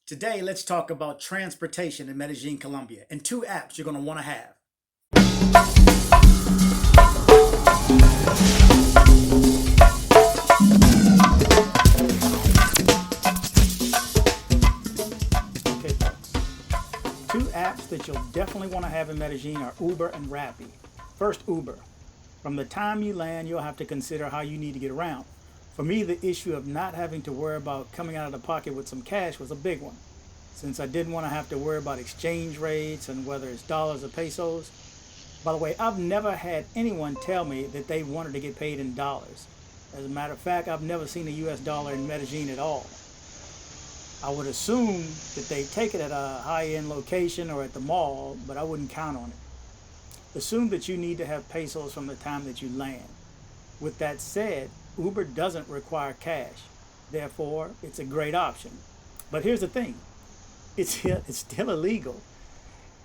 Today, let's talk about transportation in Medellin, Colombia, and two apps you're going to want to have. Okay, folks. Two apps that you'll definitely want to have in Medellin are Uber and Rappi. First, Uber. From the time you land, you'll have to consider how you need to get around. For me, the issue of not having to worry about coming out of the pocket with some cash was a big one, since I didn't want to have to worry about exchange rates and whether it's dollars or pesos. By the way, I've never had anyone tell me that they wanted to get paid in dollars. As a matter of fact, I've never seen a US dollar in Medellin at all. I would assume that they take it at a high-end location or at the mall, but I wouldn't count on it. Assume that you need to have pesos from the time that you land. With that said, Uber doesn't require cash. Therefore, it's a great option. But here's the thing. It's still illegal.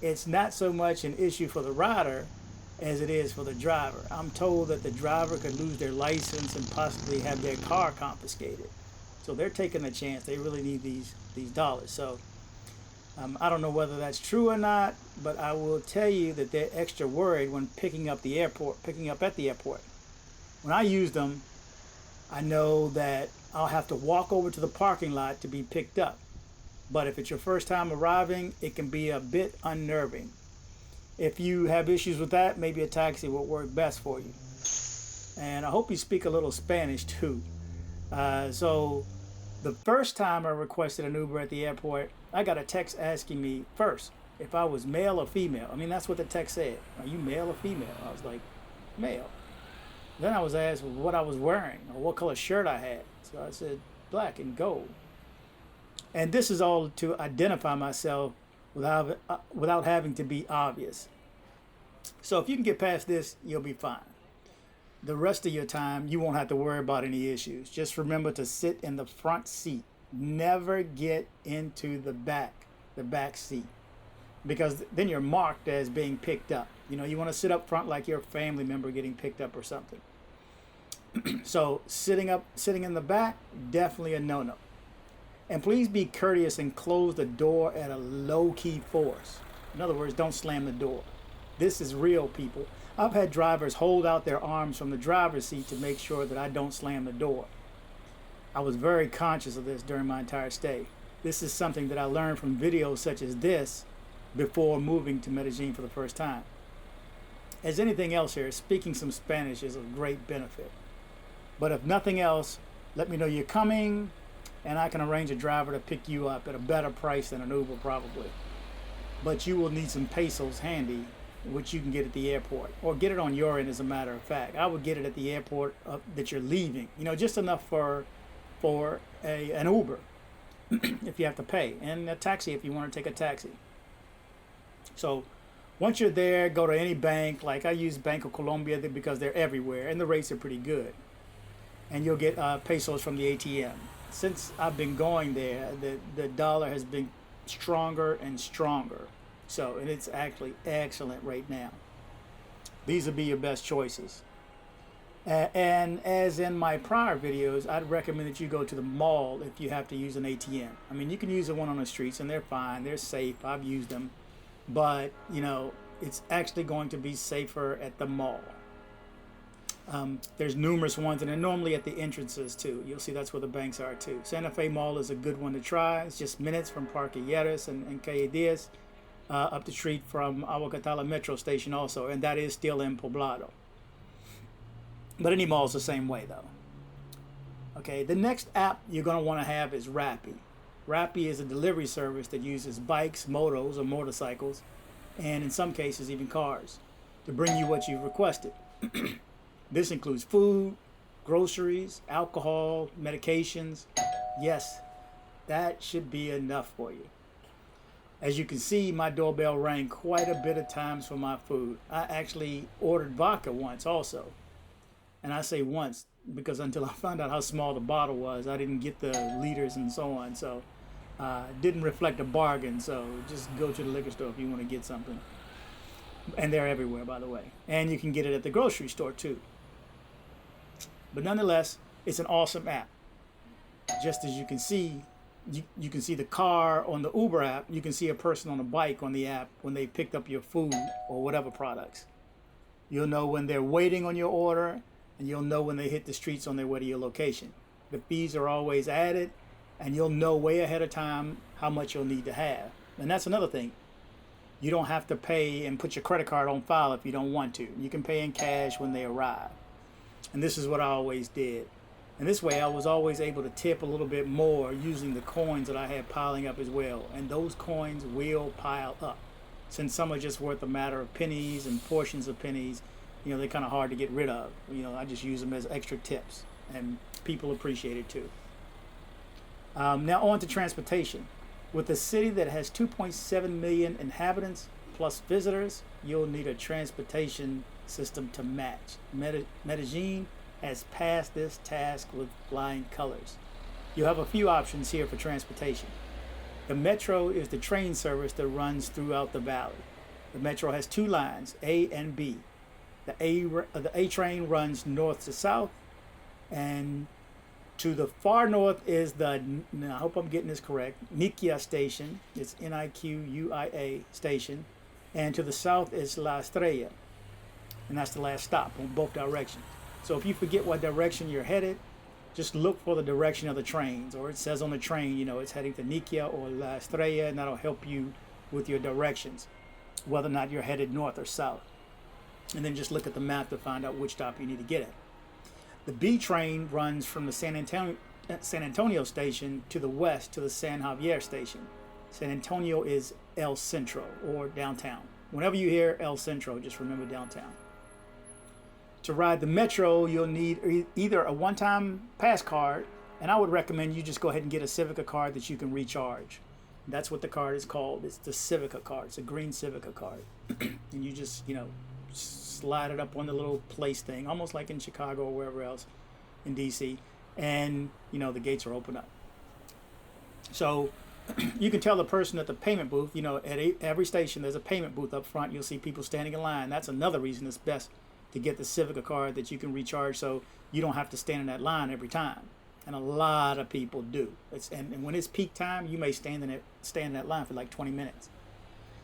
It's not so much an issue for the rider as it is for the driver. I'm told that the driver could lose their license and possibly have their car confiscated. So they're taking a chance. They really need these dollars. So I don't know whether that's true or not, but I will tell you that they're extra worried when picking up at the airport. When I use them, I know that I'll have to walk over to the parking lot to be picked up. But if it's your first time arriving, it can be a bit unnerving. If you have issues with that, maybe a taxi will work best for you. And I hope you speak a little Spanish too. So the first time I requested an Uber at the airport, I got a text asking me first if I was male or female. I mean, that's what the text said. Are you male or female? I was like, male. Then I was asked what I was wearing or what color shirt I had. So I said, black and gold. And this is all to identify myself without having to be obvious. So if you can get past this, you'll be fine. The rest of your time, you won't have to worry about any issues. Just remember to sit in the front seat. Never get into the back seat, because then you're marked as being picked up. You know, you want to sit up front like you're a family member getting picked up or something. So sitting in the back, definitely a no-no. And please be courteous and close the door at a low-key force. In other words, don't slam the door. This is real, people. I've had drivers hold out their arms from the driver's seat to make sure that I don't slam the door. I was very conscious of this during my entire stay. This is something that I learned from videos such as this before moving to Medellin for the first time. As anything else here, speaking some Spanish is a great benefit. But if nothing else, let me know you're coming, and I can arrange a driver to pick you up at a better price than an Uber probably. But you will need some pesos handy, which you can get at the airport, or get it on your end as a matter of fact. I would get it at the airport that you're leaving. You know, just enough for an Uber if you have to pay, and a taxi if you want to take a taxi. So once you're there, go to any bank. Like I use Bank of Colombia because they're everywhere, and the rates are pretty good. And you'll get pesos from the ATM. Since I've been going there, the dollar has been stronger and stronger. So, and it's actually excellent right now. These will be your best choices. And as in my prior videos, I'd recommend that you go to the mall if you have to use an ATM. I mean, you can use the one on the streets and they're fine. They're safe. I've used them. But, you know, it's actually going to be safer at the mall. There's numerous ones, and they're normally at the entrances too. You'll see that's where the banks are too. Santa Fe Mall is a good one to try. It's just minutes from Parque Lleras and Calle Diaz, up the street from Aguacatala Metro Station also, and that is still in Poblado. But any mall is the same way though. Okay, the next app you're going to want to have is Rappi. Rappi is a delivery service that uses bikes, motos, or motorcycles, and in some cases even cars, to bring you what you've requested. This includes food, groceries, alcohol, medications. Yes, that should be enough for you. As you can see, my doorbell rang quite a bit of times for my food. I actually ordered vodka once also. And I say once because until I found out how small the bottle was, I didn't get the liters and so on. So it didn't reflect a bargain. So just go to the liquor store if you want to get something. And they're everywhere, by the way. And you can get it at the grocery store too. But nonetheless, it's an awesome app. Just as you can see, you can see the car on the Uber app. You can see a person on a bike on the app when they picked up your food or whatever products. You'll know when they're waiting on your order, and you'll know when they hit the streets on their way to your location. The fees are always added, and you'll know way ahead of time how much you'll need to have. And that's another thing. You don't have to pay and put your credit card on file if you don't want to. You can pay in cash when they arrive. And this is what I always did. And this way I was always able to tip a little bit more using the coins that I had piling up as well. And those coins will pile up. Since some are just worth a matter of pennies and portions of pennies, they're kind of hard to get rid of. I just use them as extra tips, and people appreciate it too. Now on to transportation. With a city that has 2.7 million inhabitants plus visitors, you'll need a transportation system to match. Medellin has passed this task with flying colors. You have a few options here for transportation. The Metro is the train service that runs throughout the valley. The Metro has two lines, A and B. The A train runs north to south, and to the far north is I hope I'm getting this correct, Niquia station. It's Niquia station. And to the south is La Estrella. And that's the last stop on both directions. So if you forget what direction you're headed, just look for the direction of the trains. Or it says on the train, it's heading to Niquia or La Estrella, and that'll help you with your directions, whether or not you're headed north or south. And then just look at the map to find out which stop you need to get at. The B train runs from the San Antonio station to the west to the San Javier station. San Antonio is El Centro, or downtown. Whenever you hear El Centro, just remember downtown. To ride the Metro, you'll need either a one-time pass card, and I would recommend you just go ahead and get a Civica card that you can recharge. That's what the card is called. It's the Civica card. It's a green Civica card. And you just, slide it up on the little place thing, almost like in Chicago or wherever else in DC, and the gates are open up. So you can tell the person at the payment booth, at every station there's a payment booth up front. You'll see people standing in line. That's another reason it's best to get the Civica card that you can recharge, so you don't have to stand in that line every time. And a lot of people do. And when it's peak time, you may stand in that line for like 20 minutes.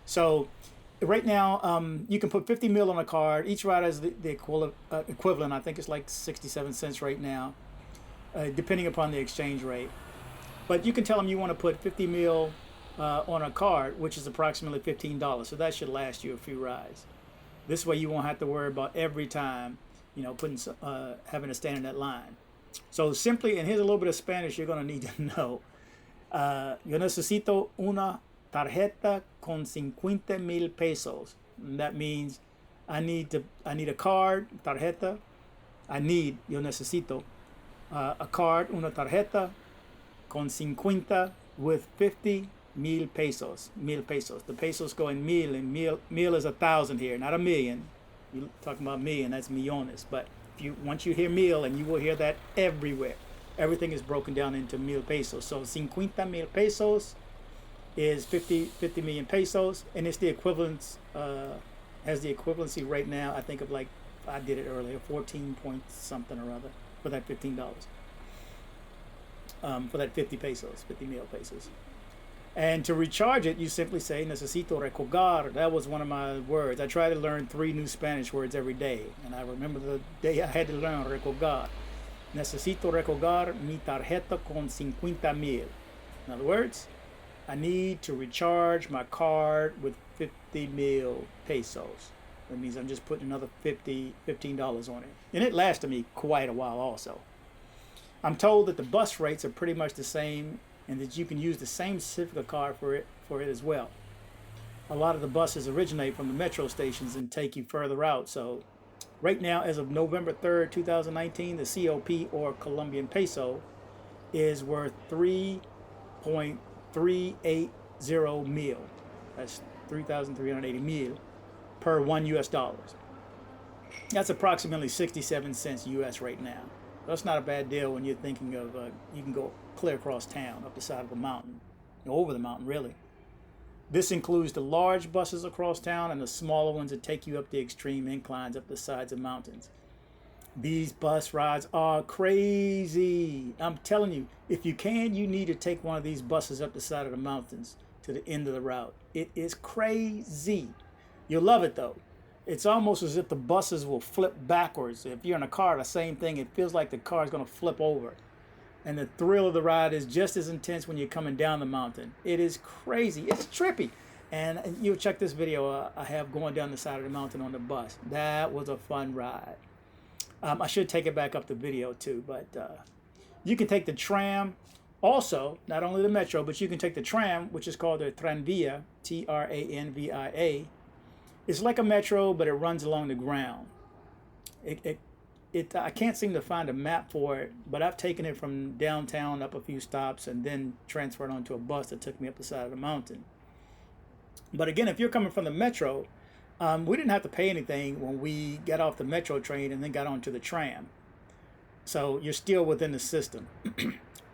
So right now, you can put 50 mil on a card. Each ride is the equivalent. I think it's like 67 cents right now, depending upon the exchange rate. But you can tell them you want to put 50 mil on a card, which is approximately $15. So that should last you a few rides. This way you won't have to worry about every time, having to stand in that line. So simply, and here's a little bit of Spanish you're going to need to know. Yo necesito una tarjeta con 50,000 pesos. And that means I need a card, tarjeta. Yo necesito a card, una tarjeta con 50 with 50,000 pesos. Mil pesos. The pesos go in mil, and mil is 1,000 here, not a million. You're talking about million, that's millones. But once you hear mil, and you will hear that everywhere, everything is broken down into mil pesos. So 50,000 pesos is 50 million pesos, and it's the equivalence, has the equivalency right now, I think of like, I did it earlier, 14 point something or other for that $15. For that 50 mil pesos. And to recharge it, you simply say, necesito recargar. That was one of my words. I try to learn 3 new Spanish words every day. And I remember the day I had to learn recargar. Necesito recargar mi tarjeta con 50,000. In other words, I need to recharge my card with 50 mil pesos. That means I'm just putting another $15 on it. And it lasted me quite a while also. I'm told that the bus rates are pretty much the same, and that you can use the same Civica card for it as well. A lot of the buses originate from the metro stations and take you further out. So right now, as of November 3rd, 2019, the COP, or Colombian Peso, is worth 3.380 mil. That's 3,380 mil per $1. That's approximately 67 cents US right now. That's not a bad deal when you're thinking of you can go clear across town, up the side of the mountain, over the mountain really. This includes the large buses across town and the smaller ones that take you up the extreme inclines up the sides of mountains. These bus rides are crazy. I'm telling you, if you can, you need to take one of these buses up the side of the mountains to the end of the route. It is crazy. You'll love it though. It's almost as if the buses will flip backwards. If you're in a car, the same thing. It feels like the car is going to flip over. And the thrill of the ride is just as intense when you're coming down the mountain. It is crazy. It's trippy. And you'll check this video I have going down the side of the mountain on the bus. That was a fun ride. I should take it back up the video too, but you can take the tram also, not only the metro, but you can take the tram, which is called the tranvia, Tranvia. It's like a metro, but it runs along the ground. I can't seem to find a map for it, but I've taken it from downtown up a few stops and then transferred onto a bus that took me up the side of the mountain. But again, if you're coming from the metro, we didn't have to pay anything when we got off the metro train and then got onto the tram. So you're still within the system.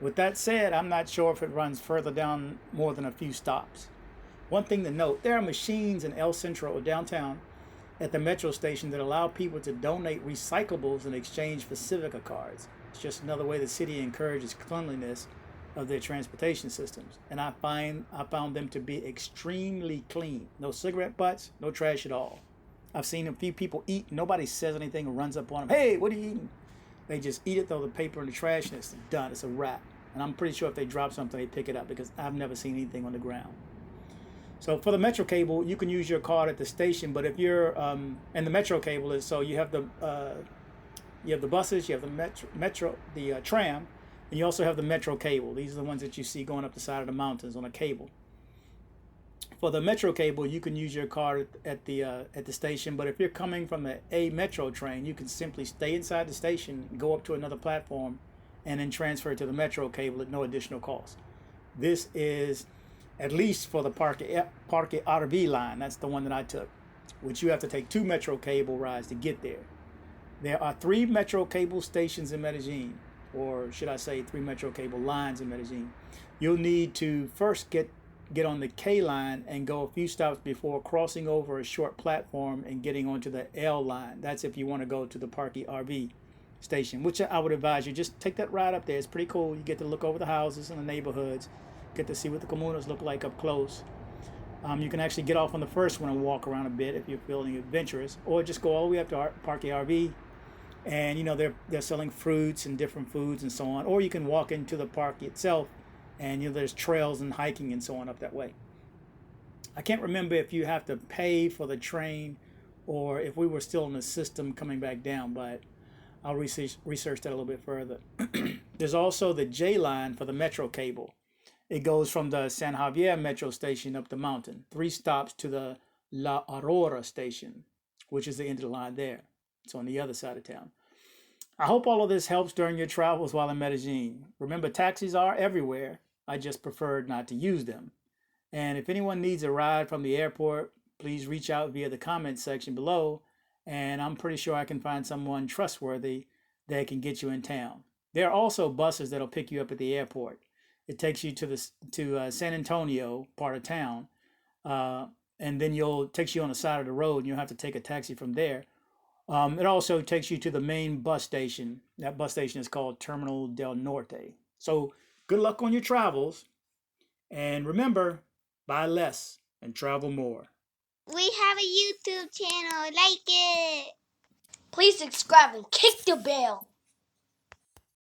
With that said, I'm not sure if it runs further down more than a few stops. One thing to note, there are machines in El Centro or downtown at the metro station that allow people to donate recyclables in exchange for Civica cards. It's just another way the city encourages cleanliness of their transportation systems. And I found them to be extremely clean. No cigarette butts, no trash at all. I've seen a few people eat, nobody says anything or runs up on them, hey, what are you eating? They just eat it, throw the paper in the trash, and it's done. It's a wrap. And I'm pretty sure if they drop something, they pick it up because I've never seen anything on the ground. So for the Metrocable, you can use your card at the station, but if you're, and the Metrocable is, so you have the buses, you have the tram, and you also have the Metrocable. These are the ones that you see going up the side of the mountains on a cable. For the Metrocable, you can use your card at the station, but if you're coming from a metro train, you can simply stay inside the station, go up to another platform, and then transfer to the Metrocable at no additional cost. This is at least for the Parque RV line. That's the one that I took, which you have to take 2 Metrocable rides to get there. There are 3 Metrocable stations in Medellin, or should I say 3 Metrocable lines in Medellin. You'll need to first get on the K line and go a few stops before crossing over a short platform and getting onto the L line. That's if you want to go to the Parque RV station, which I would advise you just take that ride up there. It's pretty cool. You get to look over the houses and the neighborhoods, get to see what the comunas look like up close. You can actually get off on the first one and walk around a bit if you're feeling adventurous, or just go all the way up to Parque RV, and you know they're selling fruits and different foods and so on. Or you can walk into the park itself, and you know there's trails and hiking and so on up that way. I can't remember if you have to pay for the train or if we were still in the system coming back down, but I'll research that a little bit further. There's also the J line for the Metrocable. It goes from the San Javier metro station up the mountain, 3 stops to the La Aurora station, which is the end of the line there. It's on the other side of town. I hope all of this helps during your travels while in Medellin. Remember, taxis are everywhere. I just preferred not to use them. And if anyone needs a ride from the airport, please reach out via the comment section below, and I'm pretty sure I can find someone trustworthy that can get you in town. There are also buses that'll pick you up at the airport. It takes you to San Antonio part of town, and then takes you on the side of the road, and you'll have to take a taxi from there. It also takes you to the main bus station. That bus station is called Terminal del Norte. So good luck on your travels, and remember, buy less and travel more. We have a YouTube channel. Like it. Please subscribe and kick the bell.